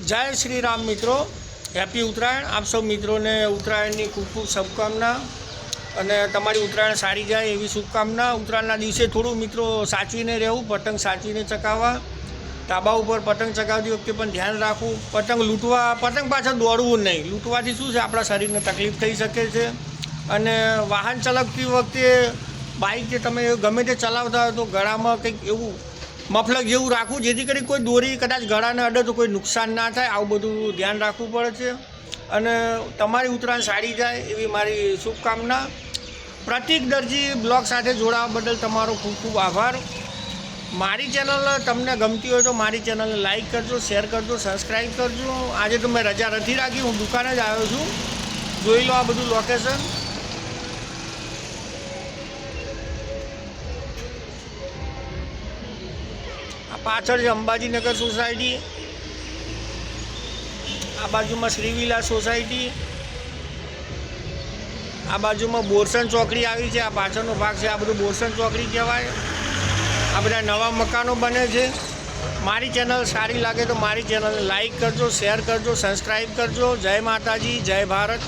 जय श्री राम मित्रों, हैप्पी उत्तरायण। आप सब मित्रों ने उत्तरायणની ખૂબ ખૂબ શુભકામના અને તમારી ઉત્તરાયણ સારી જાય એવી શુભકામના। ઉત્તરાયણના દિવસે થોડું મિત્રો સાચવીને રહેવું, પતંગ સાચવીને ચકાવવા, ધાબા ઉપર પતંગ ચકાવતી વખતે પણ ધ્યાન રાખવું। પતંગ પાછળ દોડવું નહીં, લૂંટવાથી શું છે આપણા શરીરને તકલીફ થઈ શકે છે। અને વાહન ચલાવતી વખતે બાઇક જે તમે ગમે તે ચલાવતા હોય તો ગળામાં કંઈક એવું મફલક જેવું રાખવું, જેથી કરી કોઈ દોરી કદાચ ગળાને અડે તો કોઈ નુકસાન ના થાય। આવું બધું ધ્યાન રાખવું પડે છે અને તમારી ઉત્તરાયણ સારી જાય એવી મારી શુભકામના। પ્રતિક દરજી બ્લોગ સાથે જોડાવા બદલ તમારો ખૂબ ખૂબ આભાર। મારી ચેનલ તમને ગમતી હોય તો મારી ચેનલને લાઇક કરજો, શેર કરજો, સબસ્ક્રાઈબ કરજો। આજે તો મેં રજા નથી રાખી, હું દુકાને જ આવ્યો છું। જોઈ લો આ બધું લોકેશન। પાછળ છે અંબાજીનગર સોસાયટી, આ બાજુમાં શ્રીવિલાસ સોસાયટી, આ બાજુમાં બોરસણ ચોકડી આવી છે। આ પાછળનો ભાગ છે, આ બધું બોરસણ ચોકડી કહેવાય। આ બધા નવા મકાનો બને છે। મારી ચેનલ સારી લાગે તો મારી ચેનલને લાઈક કરજો, શેર કરજો, સબસ્ક્રાઈબ કરજો। જય માતાજી, જય ભારત।